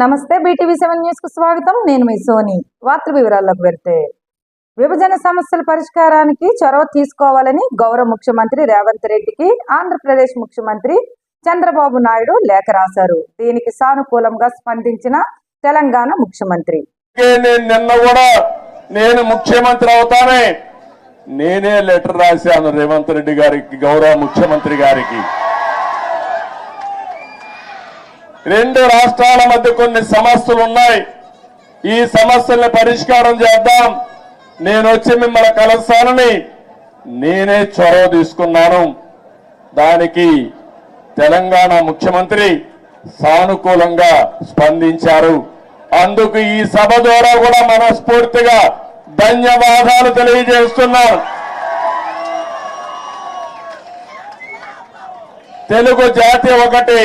నమస్తే BTV7 news కు స్వాగతం. నేను మీ సోని. వార్త వివరాల్లోకి వెళ్తే విభజన సమస్యల పరిష్కారానికి చొరవ తీసుకోవాలని గౌరవ ముఖ్యమంత్రి రేవంత్ రెడ్డికి ఆంధ్రప్రదేశ్ ముఖ్యమంత్రి చంద్రబాబు నాయుడు లేఖ రాశారు. దీనికి సానుకూలంగా స్పందించిన తెలంగాణ ముఖ్యమంత్రి నిన్న కూడా నేను ముఖ్యమంత్రి అవుతానే నేనే లెటర్ రాశాను రేవంత్ రెడ్డి గారికి, గౌరవ ముఖ్యమంత్రి గారికి. రెండు రాష్ట్రాల మధ్య కొన్ని సమస్యలు ఉన్నాయి, ఈ సమస్యల్ని పరిష్కారం చేద్దాం, నేను వచ్చి మిమ్మల్ని కలుస్తానని నేనే చొరవ తీసుకున్నాను. దానికి తెలంగాణ ముఖ్యమంత్రి సానుకూలంగా స్పందించారు. అందుకు ఈ సభ ద్వారా కూడా మనస్ఫూర్తిగా ధన్యవాదాలు తెలియజేస్తున్నాను. తెలుగు జాతి ఒకటి,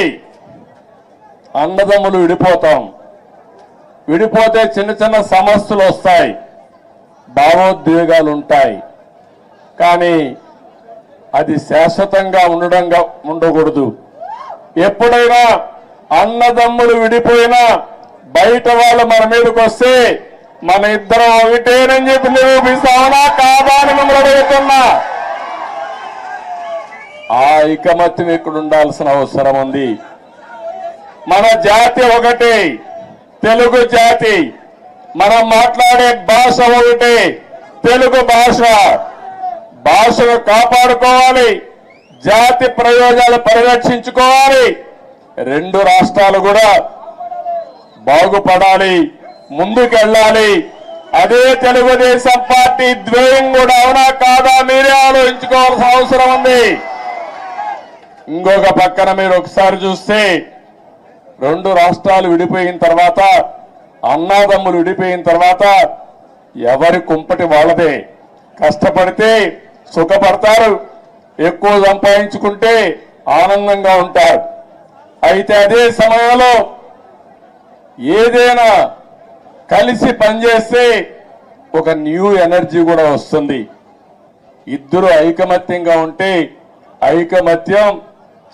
అన్నదమ్ములు విడిపోతాం, విడిపోతే చిన్న చిన్న సమస్యలు వస్తాయి, భావోద్వేగాలు ఉంటాయి, కానీ అది శాశ్వతంగా ఉండకూడదు. ఎప్పుడైనా అన్నదమ్ములు విడిపోయినా బయట వాళ్ళు మన మీదకి వస్తే మన ఇద్దరం ఒకటేనని చెప్పి నిరూపిస్తామన్నా కాదా అని మిమ్మల్ని అడుగుతున్నా. ఆ ఐకమత్యం ఇక్కడ ఉండాల్సిన అవసరం ఉంది. మన జాతి ఒకటి, తెలుగు జాతి, మనం మాట్లాడే భాష ఒకటి, తెలుగు భాష. భాషను కాపాడుకోవాలి, జాతి ప్రయోజనాలు పరిరక్షించుకోవాలి, రెండు రాష్ట్రాలు కూడా బాగుపడాలి, ముందుకెళ్ళాలి. అదే తెలుగుదేశం పార్టీ ద్వేయం కూడా అవునా కాదా మీరే ఆలోచించుకోవాల్సిన అవసరం ఉంది. ఇంకొక పక్కన మీరు ఒకసారి చూస్తే రెండు రాష్ట్రాలు విడిపోయిన తర్వాత, అన్నాదమ్ములు విడిపోయిన తర్వాత ఎవరి కుంపటి వాళ్ళదే. కష్టపడితే సుఖపడతారు, ఎక్కువ సంపాదించుకుంటే ఆనందంగా ఉంటారు. అయితే అదే సమయంలో ఏదైనా కలిసి పనిచేస్తే ఒక న్యూ ఎనర్జీ కూడా వస్తుంది. ఇద్దరు ఐకమత్యంగా ఉంటే ఐకమత్యం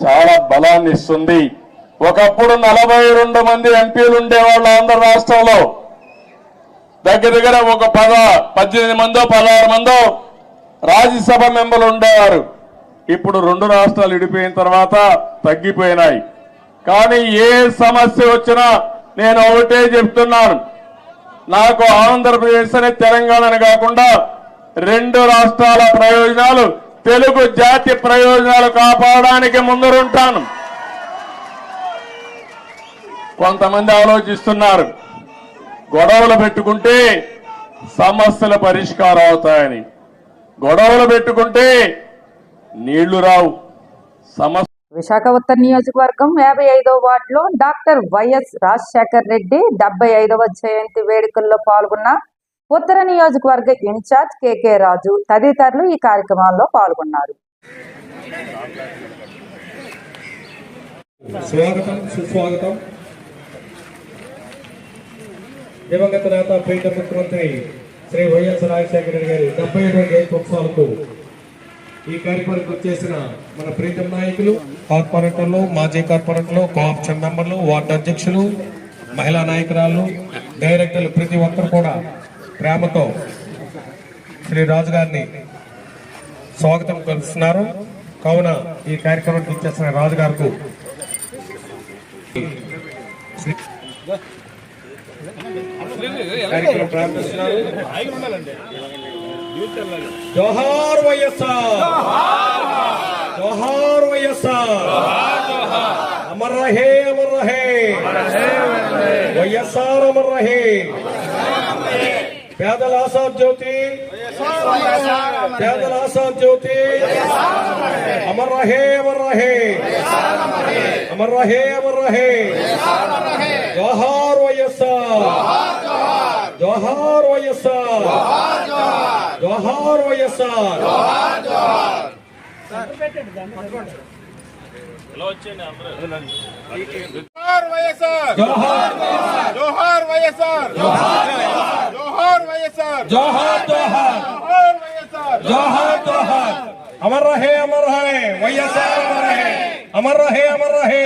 చాలా బలాన్ని ఇస్తుంది. ఒకప్పుడు 42 మంది ఎంపీలు ఉండేవాళ్ళు ఆంధ్ర రాష్ట్రంలో, దగ్గర ఒక 18 మందో 16 మందో రాజ్యసభ మెంబర్లు ఉండేవారు. ఇప్పుడు రెండు రాష్ట్రాలు విడిపోయిన తర్వాత తగ్గిపోయినాయి. కానీ ఏ సమస్య వచ్చినా నేను ఒకటే చెప్తున్నాను, నాకు ఆంధ్రప్రదేశ్ అని తెలంగాణ కాకుండా రెండు రాష్ట్రాల ప్రయోజనాలు, తెలుగు జాతి ప్రయోజనాలు కాపాడడానికి ముందరుంటాను. కొంతమంది ఆలోచిస్తున్నారు గొడవలు పెట్టుకుంటే సమస్యల పరిష్కారం అవుతాయని. గొడవలు పెట్టుకుంటే నీళ్లు రావు. విశాఖ ఉత్తర నియోజకవర్గం 55వ వార్డులో డాక్టర్ వైఎస్ రాజశేఖర్ రెడ్డి 75వ జయంతి వేడుకల్లో పాల్గొన్న ఉత్తర నియోజకవర్గ ఇన్ఛార్జ్ కేకే రాజు తదితరులు ఈ కార్యక్రమాల్లో పాల్గొన్నారు. స్వాగతం, సుస్వాగతం. దివంగత నేత ప్రీత ముఖ్యమంత్రి శ్రీ వైఎస్ రాజశేఖర రెడ్డి గారి 75వ జయంతి ఉత్సవాలకు ఈ కార్యక్రమానికి వచ్చేసిన మన ప్రీతం నాయకులు, కార్పొరేటర్లు, మాజీ కార్పొరేటర్లు, కోఆప్షన్ మెంబర్లు, వార్డు అధ్యక్షులు, మహిళా నాయకురాలు, డైరెక్టర్లు, ప్రతి ఒక్కరు కూడా ప్రేమతో శ్రీ రాజు గారిని స్వాగతం కలుస్తున్నారు. కావున ఈ కార్యక్రమానికి ఇచ్చేసిన రాజు గారికి కార్యక్రమం ప్రారంభిస్తున్నారు. జోహార్ వైఎస్ఆర్, జోహార్ వైఎస్ఆర్, అమర్ రహే, అమర్ రహే వైఎస్ఆర్, అమర్ రహే. పేదల ఆశా జ్యోతి, పేదల ఆశా జ్యోతి, అమర్ రహే, అమర్ రహే, అమర్ రహే, అమర్ రహే. జోహార్ వైఎస్ఆర్, జోహార్ వైఎస్ఆర్, జోహార్ వైఎస్ఆర్. జోహార్ వైఎస్ఆర్, జోహార్ జోహార్ వైఎస్ఆర్, జోహార్ వైఎస్ఆర్, జోహార్ జోహార్, జోహార్ వైఎస్ఆర్, జోహార్ జోహార్. అమర్ రహే, అమర్ రహే వైఎస్ఆర్, అమర్ రహే, అమర్ రహే, అమర్ రహే.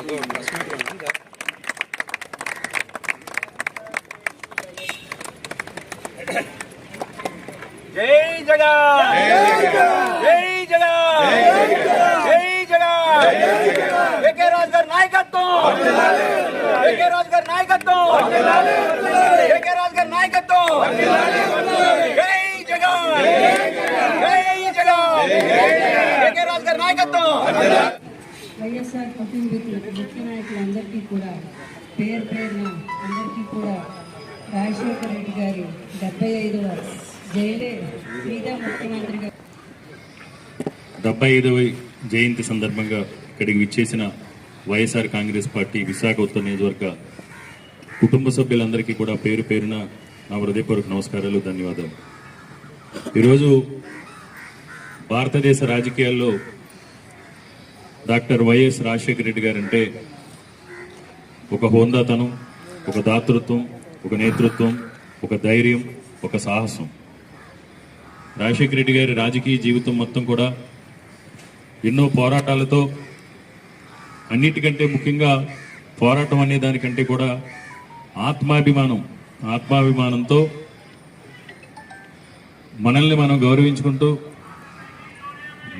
జై జగన్ జై జగన్ జై జగన్ ఏకే రాజ్ గారి నాయకత్వం ఏకే రాజ్ గారి నాయకత్వం ఏకే రాజ్ గారి నాయకత్వం జై జగన్ జై జగన్ ఏకే రాజ్ గారి నాయకత్వం. వైఎస్ఆర్ కుటుంబీకులకు ముఖ్య నాయకులందరికీ కూడా పేరు పేరున అందరికీ కూడా రాజశేఖర రెడ్డి గారి 75వ జయంతి మీద ముఖ్యమంత్రిగా 75వ జయంతి సందర్భంగా ఇక్కడికి విచ్చేసిన వైఎస్ఆర్ కాంగ్రెస్ పార్టీ విశాఖ ఉత్తర నియోజకవర్గ కుటుంబ సభ్యులందరికీ కూడా పేరు పేరున నా హృదయపూర్వక నమస్కారాలు, ధన్యవాదాలు. ఈరోజు భారతదేశ రాజకీయాల్లో డాక్టర్ వైఎస్ రాజశేఖర రెడ్డి గారు అంటే ఒక హోందాతనం, ఒక దాతృత్వం, ఒక నేతృత్వం, ఒక ధైర్యం, ఒక సాహసం. రాజశేఖర రెడ్డి గారి రాజకీయ జీవితం మొత్తం కూడా ఎన్నో పోరాటాలతో, అన్నిటికంటే ముఖ్యంగా పోరాటం అనే దానికంటే కూడా ఆత్మాభిమానంతో మనల్ని మనం గౌరవించుకుంటూ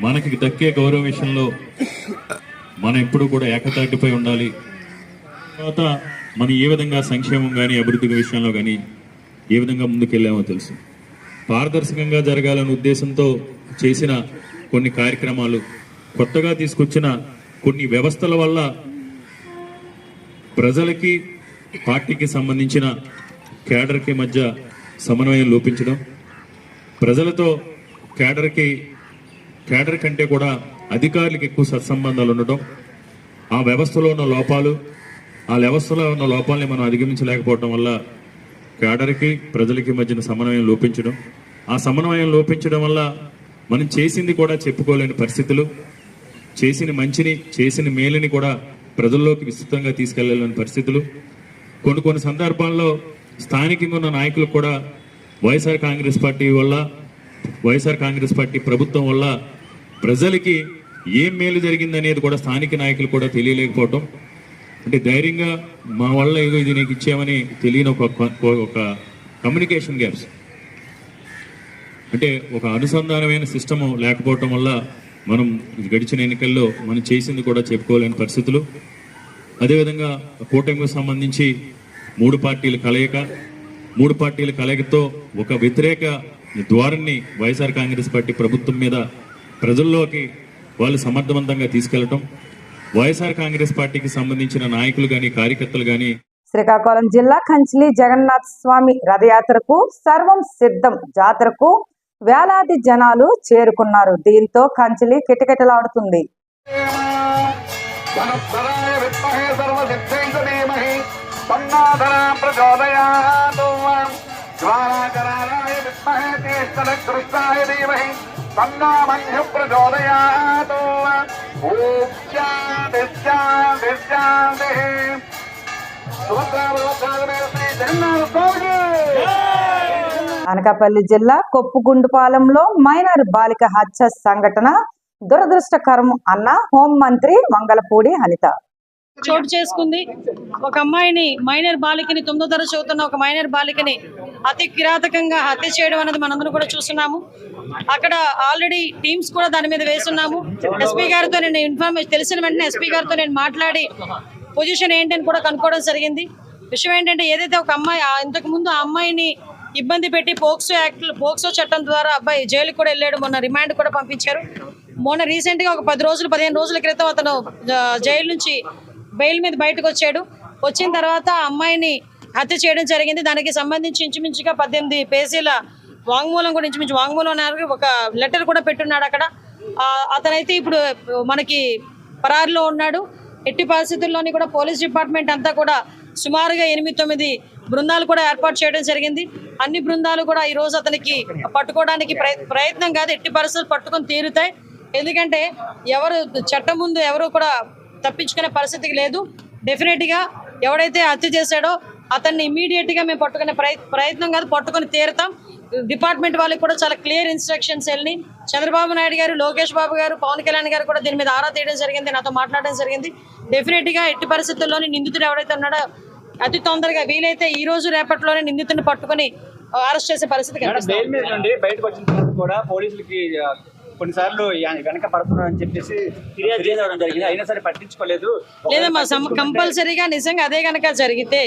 మనకి దక్కే గౌరవ విషయంలో మనం ఎప్పుడూ కూడా ఏకతాటిపై ఉండాలి. తర్వాత మనం ఏ విధంగా సంక్షేమం కానీ అభివృద్ధి విషయంలో కానీ ఏ విధంగా ముందుకెళ్ళామో తెలుసు. పారదర్శకంగా జరగాలనే ఉద్దేశంతో చేసిన కొన్ని కార్యక్రమాలు, కొత్తగా తీసుకొచ్చిన కొన్ని వ్యవస్థల వల్ల ప్రజలకి పార్టీకి సంబంధించిన కేడర్కి మధ్య సమన్వయం లోపించడం, ప్రజలతో కేడర్ కంటే కూడా అధికారులకు ఎక్కువ సత్సంబంధాలు ఉండటం, ఆ వ్యవస్థలో ఉన్న లోపాలని మనం అధిగమించలేకపోవడం వల్ల కేడర్కి ప్రజలకి మధ్యన సమన్వయం లోపించడం, ఆ సమన్వయం లోపించడం వల్ల మనం చేసింది కూడా చెప్పుకోలేని పరిస్థితులు, చేసిన మంచిని చేసిన మేలుని కూడా ప్రజల్లోకి విస్తృతంగా తీసుకెళ్లాలని పరిస్థితులు, కొన్ని సందర్భాల్లో స్థానికంగా ఉన్న నాయకులు కూడా వైఎస్ఆర్ కాంగ్రెస్ పార్టీ ప్రభుత్వం వల్ల ప్రజలకి ఏం మేలు జరిగిందనేది కూడా స్థానిక నాయకులు కూడా తెలియలేకపోవటం, అంటే ధైర్యంగా మా వల్ల ఏదో ఇది నీకు ఇచ్చామని తెలియని ఒక కమ్యూనికేషన్ గ్యాప్స్, అంటే ఒక అనుసంధానమైన సిస్టము లేకపోవటం వల్ల మనం గడిచిన ఎన్నికల్లో మనం చేసింది కూడా చెప్పుకోలేని పరిస్థితులు. అదేవిధంగా కూటమికి సంబంధించి మూడు పార్టీల కలయికతో ఒక వ్యతిరేక ద్వారాన్ని వైఎస్ఆర్ కాంగ్రెస్ పార్టీ ప్రభుత్వం మీద ప్రజల్లోకి వాళ్ళు సమర్థవంతంగా తీసుకెళ్లటం, వైఎస్ఆర్ కాంగ్రెస్ పార్టీకి సంబంధించిన నాయకులు కానీ కార్యకర్తలు కానీ. శ్రీకాకుళం జిల్లా కంచిలి జగన్నాథ స్వామి రథయాత్రకు సర్వం సిద్ధం. జాతరకు వేలాది జనాలు చేరుకున్నారు. దీంతో కంచిలి కిటకిటలాడుతుంది. అనకాపల్లి జిల్లా కొప్పుగుండుపాలెంలో మైనర్ బాలిక హత్య సంఘటన దురదృష్టకరం అన్న హోంమంత్రి వంగలపూడి అనిత. చోటు చేసుకుంది. ఒక అమ్మాయిని, మైనర్ బాలికని, 9వ తరగతి చదువుతున్న ఒక మైనర్ బాలికని అతి కిరాతకంగా హత్య చేయడం అనేది మనందరం కూడా చూస్తున్నాము. అక్కడ ఆల్రెడీ టీమ్స్ కూడా దాని మీద వేస్తున్నాము. ఎస్పీ గారితో నేను ఇన్ఫర్మేషన్ తెలిసిన వెంటనే ఎస్పీ గారితో నేను మాట్లాడి పొజిషన్ ఏంటని కూడా కనుక్కోవడం జరిగింది. విషయం ఏంటంటే, ఏదైతే ఒక అమ్మాయి ఇంతకు ముందు ఆ అమ్మాయిని ఇబ్బంది పెట్టి పోక్సో చట్టం ద్వారా అబ్బాయి జైలుకి కూడా వెళ్ళాడు. మొన్న రిమాండ్ కూడా పంపించారు. మొన్న రీసెంట్గా ఒక 15 రోజుల క్రితం అతను జైలు నుంచి బెయిల్ మీద బయటకు వచ్చాడు. వచ్చిన తర్వాత ఆ అమ్మాయిని హత్య చేయడం జరిగింది. దానికి సంబంధించి ఇంచుమించుగా 18 పేజీల వాంగ్మూలం కూడా వాంగ్మూలం ఒక లెటర్ కూడా పెట్టున్నాడు అక్కడ. అతనైతే ఇప్పుడు మనకి పరారులో ఉన్నాడు. ఎట్టి పరిస్థితుల్లోని కూడా పోలీస్ డిపార్ట్మెంట్ అంతా కూడా సుమారుగా 8-9 బృందాలు కూడా ఏర్పాటు చేయడం జరిగింది. అన్ని బృందాలు కూడా ఈ రోజు అతనికి పట్టుకోవడానికి ప్రయత్నం కాదు, ఎట్టి పరిస్థితులు పట్టుకొని తీరుతాయి. ఎందుకంటే చట్టం ముందు ఎవరు కూడా తప్పించుకునే పరిస్థితికి లేదు. డెఫినెట్గా ఎవడైతే హత్య చేశాడో అతన్ని ఇమీడియట్ గా మేము పట్టుకునే ప్రయత్నం కాదు, పట్టుకొని తీరుతాం. డిపార్ట్మెంట్ వాళ్ళకి కూడా చాలా క్లియర్ ఇన్స్ట్రక్షన్స్ వెళ్ళి చంద్రబాబు నాయుడు గారు, లోకేష్ బాబు గారు, పవన్ కళ్యాణ్ గారు కూడా దీని మీద ఆరా తీయడం జరిగింది, నాతో మాట్లాడడం జరిగింది. డెఫినెట్ గా ఎట్టి పరిస్థితుల్లోని నిందితుడు ఎవరైతే ఉన్నాడో అతి తొందరగా వీలైతే ఈ రోజు రేపట్లోనే నిందితుడిని పట్టుకొని అరెస్ట్ చేసే పరిస్థితి కనిపిస్తుంది. బెయిల్ మీద నుండి బయటకు వచ్చిన తర్వాత కూడా పోలీసులకి కొన్నిసార్లు వెనక పడుతున్నారు అని చెప్పేసి ఫిర్యాదు చేయడం జరిగింది, అయినా సరే పట్టించుకోలేదు. లేదమ్మా, కంపల్సరీగా నిజంగా అదే కనుక జరిగితే,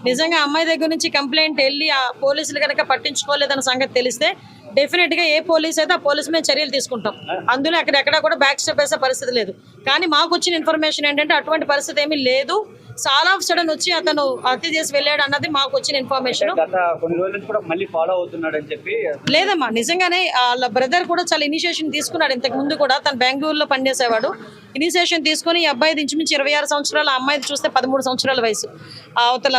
నిజంగా అమ్మాయి దగ్గర నుంచి కంప్లైంట్ వెళ్ళి ఆ పోలీసులు కనుక పట్టించుకోలేదన్న సంగతి తెలిస్తే డెఫినెట్ గా ఏ పోలీస్ అయితే ఆ పోలీసు మీద చర్యలు తీసుకుంటాం. అందులో అక్కడెక్కడ కూడా బ్యాక్ స్టెప్ వేసే పరిస్థితి లేదు. కానీ మాకు వచ్చిన ఇన్ఫర్మేషన్ ఏంటంటే అటువంటి పరిస్థితి ఏమీ లేదు. చాలా ఆఫ్ సడన్ వచ్చి అతను హత్య చేసి వెళ్ళాడు అన్నది మాకు వచ్చిన ఇన్ఫర్మేషన్. గత కొన్ని రోజుల నుంచి కూడా మళ్ళీ ఫాలో అవుతున్నాడు అని చెప్పి. లేదమ్మా, నిజంగానే వాళ్ళ బ్రదర్ కూడా చాలా ఇనిషియేషన్ తీసుకున్నాడు. ఇంతకు ముందు కూడా తను బెంగళూరులో పనిచేసేవాడు. ఇనిషియేషన్ తీసుకుని ఈ అబ్బాయి ఇంచుమించి 26 సంవత్సరాలు, ఆ అమ్మాయి చూస్తే 13 సంవత్సరాల వయసు. అవతల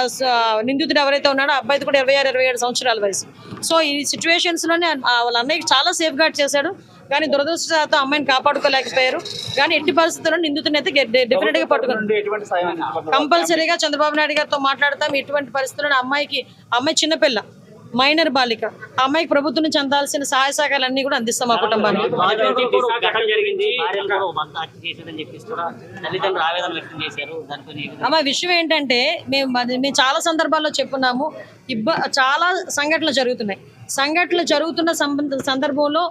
నిందితుడు ఎవరైతే ఉన్నాడో ఆ అబ్బాయిది కూడా 26-27 సంవత్సరాల వయసు. సో ఈ సిచ్యువేషన్స్ లోనే వాళ్ళ అన్నయ్యకి చాలా సేఫ్ గార్డ్ చేశాడు. కానీ దురదృష్టవశాత్తు అమ్మాయిని కాపాడుకోలేకపోయారు. కానీ ఎట్టి పరిస్థితుల్లో నిందితుడిని అయితే డెఫినెట్ గా పట్టుకున్నారు. కంపల్సరీగా చంద్రబాబు నాయుడు గారితో మాట్లాడతాం. ఎటువంటి పరిస్థితుల్లో అమ్మాయి చిన్నపిల్ల, మైనర్ బాలిక, ఆ అమ్మాయికి ప్రభుత్వం నుంచి అందాల్సిన సహాయ సహకారాలన్నీ కూడా అందిస్తాం మా కుటుంబానికి. అమ్మ, విషయం ఏంటంటే మేము చాలా సందర్భాల్లో చెప్పున్నాము, చాలా సంఘటనలు జరుగుతున్న సందర్భంలో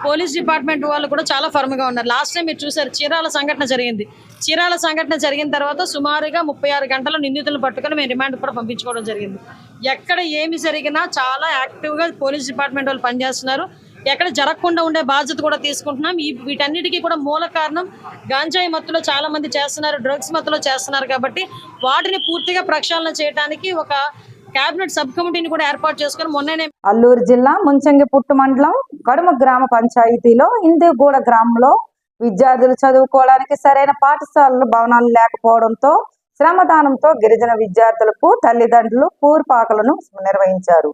పోలీస్ డిపార్ట్మెంట్ వాళ్ళు కూడా చాలా ఫర్మ్ గా ఉన్నారు. లాస్ట్ టైం మీరు చూసారు, చీరాల సంఘటన జరిగిన తర్వాత సుమారుగా 36 గంటలు నిందితులను పట్టుకొని మేము రిమాండ్ కూడా పంపించుకోవడం జరిగింది. ఎక్కడ ఏమి జరిగినా చాలా యాక్టివ్ గా పోలీస్ డిపార్ట్మెంట్ వాళ్ళు పనిచేస్తున్నారు. ఎక్కడ జరగకుండా ఉండే బాధ్యత కూడా తీసుకుంటున్నాం. వీటన్నిటికీ కూడా మూల కారణం గాంజాయి మత్తులో చాలా మంది చేస్తున్నారు, డ్రగ్స్ మత్తులో చేస్తున్నారు. కాబట్టి వాటిని పూర్తిగా ప్రక్షాళన చేయడానికి ఒక కేబినెట్ సబ్ కమిటీని కూడా ఏర్పాటు చేసుకుని మొన్ననే అల్లూరు జిల్లా ముంచంగిపుట్టు మండలం కడుమ గ్రామ పంచాయతీలో హిందూగూడ గ్రామంలో విద్యార్థులు చదువుకోవడానికి సరైన పాఠశాలలు, భవనాలు లేకపోవడంతో శ్రమదానంతో గిరిజన విద్యార్థులకు తల్లిదండ్రులు పూర్పాకలను నిర్వహించారు.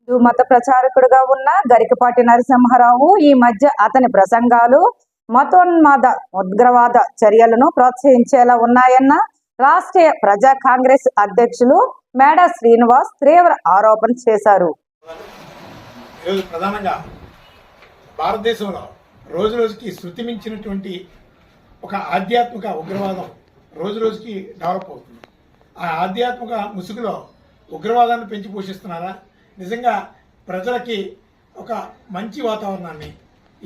మత ప్రచారకుడుగా ఉన్న గరికపాటి నరసింహారావు ఈ మధ్య అతని ప్రసంగాలు మతోన్మాద ఉగ్రవాద చర్యలను ప్రోత్సహించేలా ఉన్నాయన్న రాష్ట్రీయ ప్రజా కాంగ్రెస్ అధ్యక్షులు మేడా శ్రీనివాస్ తీవ్ర ఆరోపణ చేశారు. ఈరోజు ప్రధానంగా భారతదేశంలో రోజు రోజుకి శృతి మించినటువంటి ఒక ఆధ్యాత్మిక ఉగ్రవాదం రోజు రోజుకి డెవలప్ అవుతుంది. ఆ ఆధ్యాత్మిక ముసుగులో ఉగ్రవాదాన్ని పెంచి పోషిస్తున్నారా? నిజంగా ప్రజలకి ఒక మంచి వాతావరణాన్ని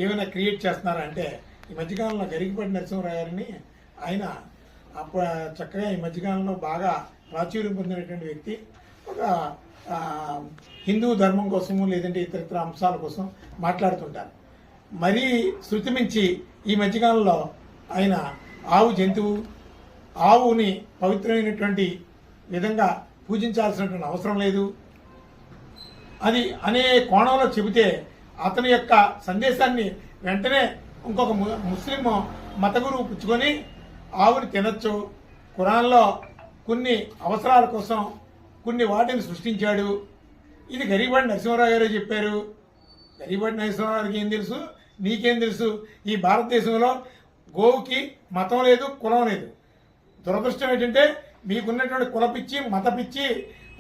ఏమైనా క్రియేట్ చేస్తున్నారా అంటే ఈ మధ్యకాలంలో గరికపాటి నరసింహారావు గారిని ఆయన చక్కగా ఈ మధ్యకాలంలో బాగా ప్రాచుర్యం పొందినటువంటి వ్యక్తి. ఒక హిందూ ధర్మం కోసము లేదంటే ఇతర అంశాల కోసం మాట్లాడుతుంటారు. మరీ శృతి మించి ఈ మధ్యకాలంలో ఆయన ఆవుని పవిత్రమైనటువంటి విధంగా పూజించాల్సినటువంటి అవసరం లేదు అది అనే కోణంలో చెబితే అతని యొక్క సందేశాన్ని వెంటనే ఇంకొక ముస్లిం మత గురువు పుచ్చుకొని ఆవుని తినచ్చు, ఖురాన్లో కొన్ని అవసరాల కోసం కొన్ని వాటిని సృష్టించాడు. ఇది గరికపాటి నరసింహారావు గారే చెప్పారు. గరికపాటి నరసింహారావు గారికి ఏం తెలుసు, నీకేం తెలుసు? ఈ భారతదేశంలో గోవుకి మతం లేదు, కులం లేదు. దురదృష్టం ఏంటంటే మీకున్నటువంటి కులపిచ్చి, మత పిచ్చి,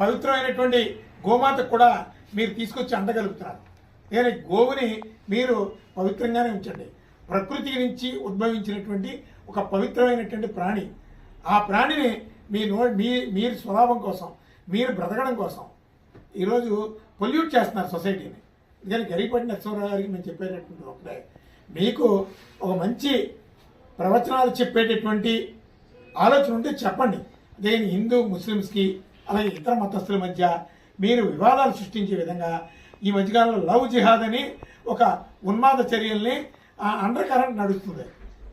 పవిత్రమైనటువంటి గోమాతకు కూడా మీరు తీసుకొచ్చి అంటగలుగుతున్నారు. కానీ గోవుని మీరు పవిత్రంగానే ఉంచండి. ప్రకృతి నుంచి ఉద్భవించినటువంటి ఒక పవిత్రమైనటువంటి ప్రాణి. ఆ ప్రాణిని మీరు స్వలాభం కోసం, మీరు బ్రతకడం కోసం ఈరోజు పొల్యూట్ చేస్తున్నారు సొసైటీని. అందుకని గరికపాటి నరసింహారావు గారికి మేము చెప్పేటటువంటి ఒకటే, మీకు ఒక మంచి ప్రవచనాలు చెప్పేటటువంటి ఆలోచన ఉంటే చెప్పండి. దేని హిందూ ముస్లిమ్స్కి అలాగే ఇతర మతస్థుల మధ్య మీరు వివాదాలు సృష్టించే విధంగా ఈ మధ్యకాలంలో లవ్ జిహాద్ అని ఒక ఉన్మాద చర్యల్ని అండర్ కరెంట్ నడుస్తుంది.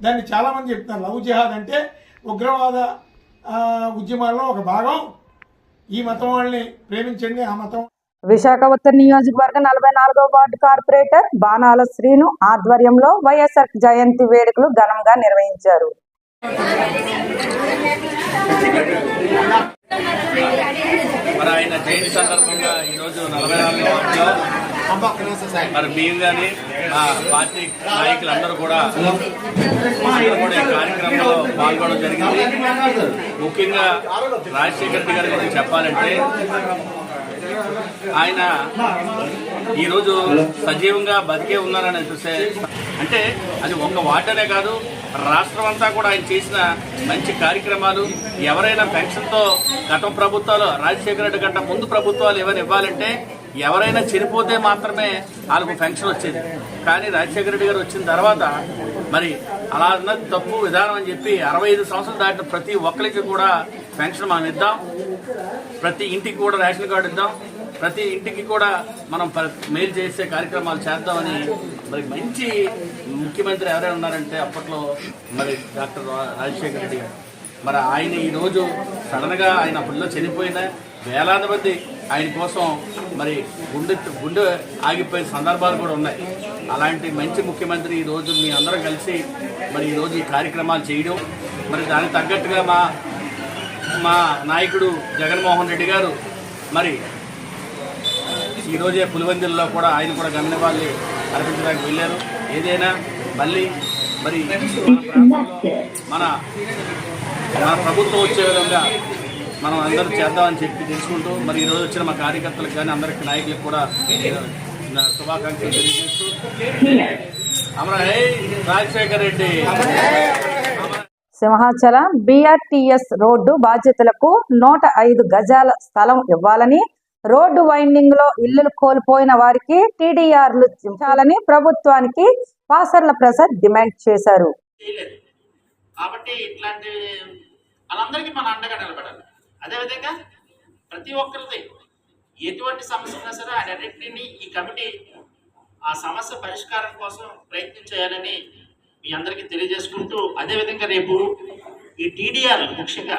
దాన్ని చాలామంది చెప్తున్నారు లవ్ జిహాద్ అంటే ఉగ్రవాద ఉద్యమాల్లో ఒక భాగం. ఈ మతం వాళ్ళని ప్రేమించండి, ఆ మతం. విశాఖ ఉత్తర నియోజకవర్గ 44వ వార్డు కార్పొరేటర్ బాణాల శ్రీను ఆధ్వర్యంలో వైఎస్ఆర్ జయంతి వేడుకలు ఘనంగా నిర్వహించారు. మరి ఆయన జయంతి సందర్భంగా ఈరోజు 44వ వార్డులో మరి మేము కానీ మా పార్టీ నాయకులందరూ కూడా ఈ కార్యక్రమంలో పాల్గొనడం జరిగింది. ముఖ్యంగా రాజశేఖర రెడ్డి గారి గురించి చెప్పాలంటే ఆయన ఈరోజు సజీవంగా బతికే ఉన్నారని చూస్తే అంటే అది ఒక వార్డనే కాదు, రాష్ట్రం అంతా కూడా ఆయన చేసిన మంచి కార్యక్రమాలు. ఎవరైనా పెన్షన్తో గత ప్రభుత్వాలు రాజశేఖర రెడ్డి గంట ముందు ప్రభుత్వాలు ఏమైనా ఇవ్వాలంటే ఎవరైనా చనిపోతే మాత్రమే వాళ్ళకు పెన్షన్ వచ్చేది. కానీ రాజశేఖర రెడ్డి గారు వచ్చిన తర్వాత మరి అలా అన్నది తప్పు విధానం అని చెప్పి 65 సంవత్సరాలు దాటిన ప్రతి ఒక్కరికి కూడా పెన్షన్ మనం ఇద్దాం, ప్రతి ఇంటికి కూడా రేషన్ కార్డు ఇద్దాం, ప్రతి ఇంటికి కూడా మనం మేలు చేసే కార్యక్రమాలు చేద్దామని మరి మంచి ముఖ్యమంత్రి ఎవరైనా ఉన్నారంటే అప్పట్లో మరి డాక్టర్ రాజశేఖర రెడ్డి గారు. మరి ఆయన ఈరోజు సడన్గా ఆయన అప్పట్లో చనిపోయిన వేలాది మంది ఆయన కోసం మరి గుండె ఆగిపోయిన సందర్భాలు కూడా ఉన్నాయి. అలాంటి మంచి ముఖ్యమంత్రి ఈరోజు మీ అందరం కలిసి మరి ఈరోజు ఈ కార్యక్రమాలు చేయడం, మరి దానికి తగ్గట్టుగా మా నాయకుడు జగన్మోహన్ రెడ్డి గారు మరి ఈరోజే పులివెందుల్లో కూడా ఆయన కూడా గమనివ్వాలి అర్పించడానికి వెళ్ళారు. ఏదైనా మళ్ళీ మరి మన ప్రభుత్వం వచ్చే విధంగా మనం అందరూ చేద్దామని చెప్పి తెలుసుకుంటూ మరి ఈరోజు వచ్చిన మా కార్యకర్తలకు కానీ అందరికి నాయకులకు కూడా శుభాకాంక్షలు తెలియజేస్తూ రాజశేఖర రెడ్డి. సింహాచలం BRTS రోడ్డు బాధ్యతలకు 105 గజాల స్థలం ఇవ్వాలని, రోడ్డు వైండింగ్ లో ఇళ్లు కోల్పోయిన వారికి TDRలు ఇవ్వాలని ప్రభుత్వానికి పాసర్ల ప్రసాద్ డిమాండ్ చేశారు. కాబట్టి ఇట్లాంటి వాళ్ళందరికీ మన అండగా నిలబడాలి. అదేవిధంగా ప్రతి ఒక్కరిది ఎటువంటి సమస్య ఉన్నా సరే అన్నింటినీ ఈ కమిటీ ఆ సమస్య పరిష్కారం కోసం ప్రయత్నం చేయాలని మీ అందరికీ తెలియజేసుకుంటూ, అదేవిధంగా రేపు ఈ TDR ముఖ్యంగా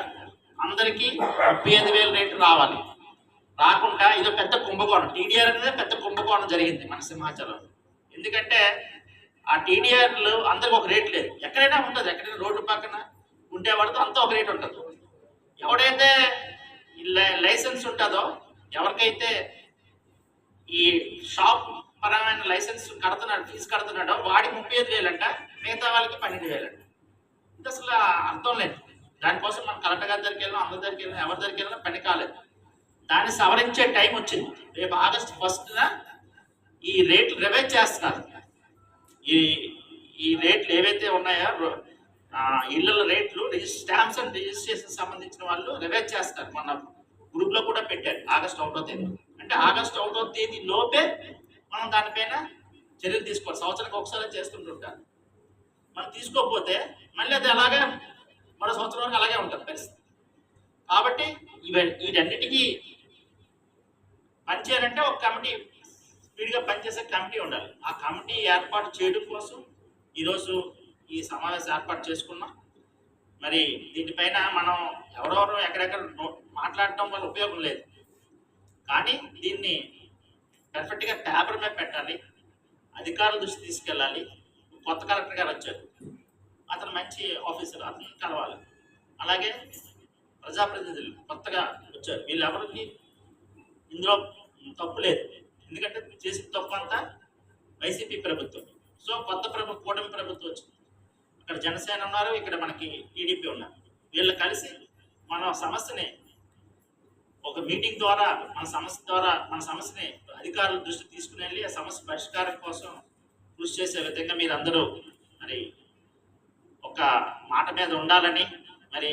అందరికీ 35,000 రేటు రావాలి. రాకుండా ఇదో పెద్ద కుంభకోణం. TDR అనేది పెద్ద కుంభకోణం జరిగింది మన సింహాచలం. ఎందుకంటే ఆ TDRలు అందరికి ఒక రేట్ లేదు. ఎక్కడైనా ఉంటుంది, ఎక్కడైనా రోడ్డు పక్కన ఉండేవాడితో అంతా ఒక రేట్ ఉంటుంది. ఎవడైతే లైసెన్స్ ఉంటుందో, ఎవరికైతే ఈ షాప్ పరమైన లైసెన్స్ కడుతున్నాడు, ఫీజు కడుతున్నాడో వాడికి 35,000 అంట, మిగతా వాళ్ళకి 12,000 అంట. ఇది అసలు అర్థం లేదు. దానికోసం మనం కలెక్టర్ గారి దగ్గరికి వెళ్ళాం, అందరి దగ్గరికి వెళ్ళాం, ఎవరి దగ్గరికి వెళ్ళినా పని కాలేదు. దాన్ని సవరించే టైం వచ్చింది. రేపు ఆగస్టు 1న ఈ రేట్లు రివైజ్ చేస్తున్నారు. ఈ రేట్లు ఏవైతే ఉన్నాయో ఇళ్ళ రేట్లు స్టాంప్స్ అండ్ రిజిస్ట్రేషన్ సంబంధించిన వాళ్ళు రివైజ్ చేస్తారు. మన గ్రూప్లో కూడా పెట్టారు ఆగస్టు 1వ తేదీ. అంటే ఆగస్టు 1వ తేదీ లోపే మనం దానిపైన చర్యలు తీసుకోవాలి. సంవత్సరానికి ఒకసారి చేస్తుంటుంటారు. మనం తీసుకోకపోతే మళ్ళీ అది అలాగే మరో సంవత్సరం వరకు అలాగే ఉంటుంది పరిస్థితి. కాబట్టి వీటన్నిటికీ పనిచేయాలంటే ఒక కమిటీ, స్పీడ్గా పనిచేసే కమిటీ ఉండాలి. ఆ కమిటీ ఏర్పాటు చేయడం కోసం ఈరోజు ఈ సమావేశం ఏర్పాటు చేసుకున్నాం. మరి దీనిపైన మనం ఎవరెవరు ఎక్కడెక్కడ మాట్లాడటం వల్ల ఉపయోగం లేదు. కానీ దీన్ని పర్ఫెక్ట్గా పేపర్ మీద పెట్టాలి, అధికారుల దృష్టి తీసుకెళ్ళాలి. కొత్త కలెక్టర్ గారు వచ్చారు, అతను మంచి ఆఫీసర్, అతను కలవాలి. అలాగే ప్రజాప్రతినిధులు కొత్తగా వచ్చారు, వీళ్ళెవరికి ఇందులో తప్పు లేదు. ఎందుకంటే చేసిన తప్పు అంతా వైసీపీ ప్రభుత్వం. సో కొత్త కూటమి ప్రభుత్వం వచ్చింది. ఇక్కడ జనసేన ఉన్నారు, ఇక్కడ మనకి టీడీపీ ఉన్నారు. వీళ్ళు కలిసి మన సమస్యని ఒక మీటింగ్ ద్వారా మన సమస్యని అధికారుల దృష్టి తీసుకుని వెళ్ళి ఆ సమస్య పరిష్కారం కోసం కృషి చేసే విధంగా మీరు అందరూ మరి ఒక మాట మీద ఉండాలని. మరి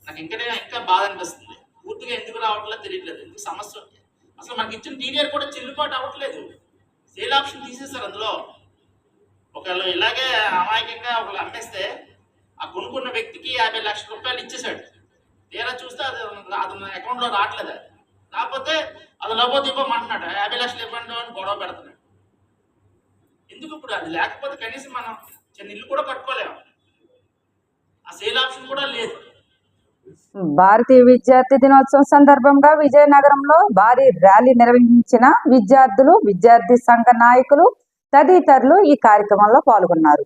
నాకు ఇంకా బాధ అనిపిస్తుంది. పూర్తిగా ఎందుకు రావట్లేదు తెలియట్లేదు. ఎందుకు సమస్య అసలు మనకి ఇచ్చిన టీడీఆర్ కూడా చెల్లుబాటు అవ్వట్లేదు. సేల్ ఆప్షన్ తీసేస్తారు. అందులో ఒకళ్ళు ఇలాగే అమాయకంగా ఒకళ్ళు అమ్మేస్తే ఆ కొనుక్కున్న వ్యక్తికి 50 లక్షల రూపాయలు ఇచ్చేసాడు. తీరా చూస్తే అది అకౌంట్లో రావట్లేదు. కాకపోతే అది లోపో ఇవ్వమంటున్నాడు, 50 లక్షలు ఇవ్వండి అని గొడవ పెడుతున్నాడు. ఎందుకు ఇప్పుడు అది లేకపోతే కనీసం మనం చిన్న ఇల్లు కూడా కట్టుకోలేము. ఆ సేల్ ఆప్షన్ కూడా లేదు. భారతీయ విద్యార్థి దినోత్సవం సందర్భంగా విజయనగరంలో భారీ ర్యాలీ నిర్వహించిన విద్యార్థులు, విద్యార్థి సంఘ నాయకులు తదితరులు ఈ కార్యక్రమంలో పాల్గొన్నారు.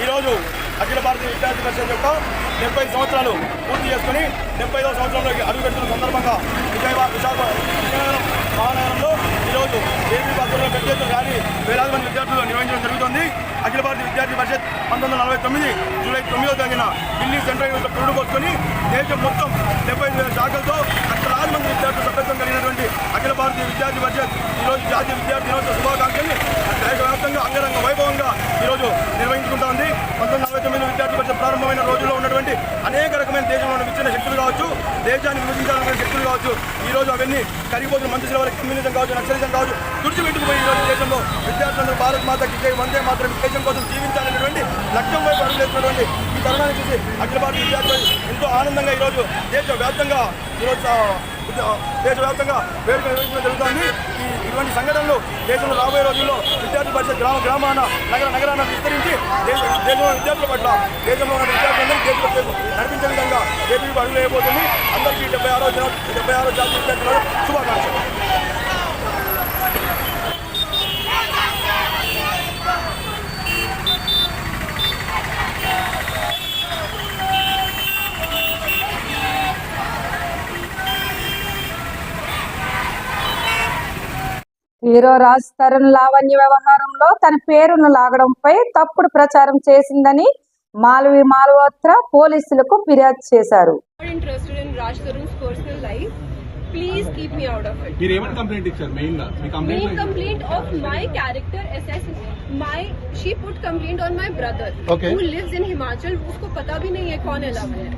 ఈరోజు అఖిల భారతీయ విద్యార్థి పరిషత్ యొక్క 70 సంవత్సరాలు పూర్తి చేసుకుని 75వ సంవత్సరంలోకి అడుగుపెడుతున్న సందర్భంగా విజయనగరం మహానగరంలో ఈరోజు ఏపీ పాత్రలో పెద్ద ఎత్తున ర్యాలీ వేలాది మంది విద్యార్థులు నిర్వహించడం జరుగుతుంది. అఖిల భారతీయ విద్యార్థి పరిషత్ 1949 జూలై 9వ తేదీన ఢిల్లీ సెంట్రల్ యూనివర్సిటీలో పురుడు పోసుకొని దేశం మొత్తం 75 శాఖలతో లక్షలాది మంది విద్యార్థులు సభ్యత్వం కలిగినటువంటి అఖిల భారతీయ విద్యార్థి పరిషత్ ఈరోజు జాతీయ విద్యార్థి దినోత్సవ శుభాకాంక్షల్ని దేశవ్యాప్తంగా అంగరంగ వైభవంగా ఈరోజు నిర్వహించుకుంటా ఉంది. 1949 విద్యార్థి పరిషత్ ప్రారంభమైన రోజుల్లో ఉన్నటువంటి అనేక రకమైన దేశంలో విచ్చిన శక్తులు కావచ్చు, దేశాన్ని విభజించాలనే శక్తులు కావచ్చు, ఈరోజు అవన్నీ కరిగిపోతున్న మంత్రుల వరకు కమ్యూనిజం కావచ్చు, నక్సలిజం కావచ్చు తుడిచిపెట్టుకుపోయి ఈరోజు దేశంలో విద్యార్థులందరూ భారత్ మాతకి జై, వందే మాత్రం దేశం కోసం జీవించాలనేటువంటి లక్ష్యం వైపు అడుగులేసినటువంటి ఈ తరుణాన్ని చూసి అఖిల భారతీయ విద్యార్థి ఎంతో ఆనందంగా ఈరోజు దేశవ్యాప్తంగా వేడుక నిర్వహించడం జరుగుతోంది. ఇటువంటి సంఘటనలు దేశంలో రాబోయే రోజుల్లో విద్యార్థి పరిషత్ గ్రామాన నగరాన విస్తరించి దేశంలో విద్యార్థుల పట్ల దేశంలో ఉన్న విద్యార్థులందరూ దేశంలో నడిపించే విధంగా ఏపీ అడుగులు వేయబోతుంది. అందరికీ 76వ జాతీయ విద్యార్థి దినోత్సవ శుభాకాంక్షలు. హీరో రాజ్ తరుణ్ లావణ్య వ్యవహారంలో తన పేరును లాగడంపై తప్పుడు ప్రచారం చేసిందని మాల్వి మాల్హోత్రా పోలీసులకు ఫిర్యాదు చేశారు. Interested in Raj Tarun's personal life, please keep me out of it. మీరు ఏమని కంప్లైంట్ ఇచ్చారు? Main complaint of my character she put complaint on my brother who lives in Himachal. उसको पता भी नहीं है कौन है लावण्य.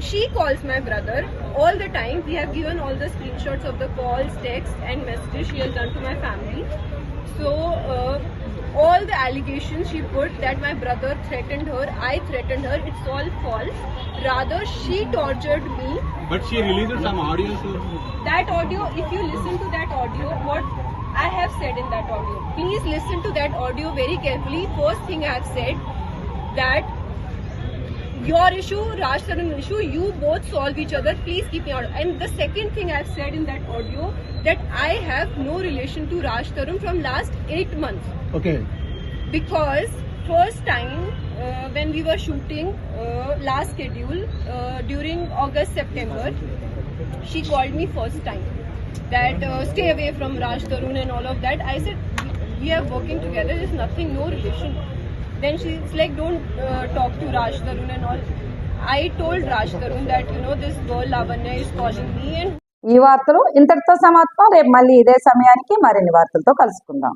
She calls my brother all the time. We have given all the screenshots of the calls, texts and messages she has done to my family. So all the allegations she put that my brother threatened her, I threatened her, it's all false. Rather, she tortured me. But she released some audio. That audio, if you listen to that audio, what I have said in that audio, please listen to that audio very carefully. First thing I have said that your issue, Raj Tarun issue, you both solve each other. Please keep me out. And the second thing I have said in that audio that I have no relation to Raj Tarun from last 8 months. Okay. Because first time when we were shooting last schedule during August-September, she called me first time that stay away from Raj Tarun and all of that. I said we are working together. There's nothing, no relation. Then she's like, don't talk to Raj Tarun and all. I told Raj Tarun that, this girl Lavanya is calling me. And ఈ వార్తలు ఇంతటితో సమాప్తం. రేపు మళ్ళీ ఇదే సమయానికి మరిన్ని వార్తలతో కలుసుకుందాం.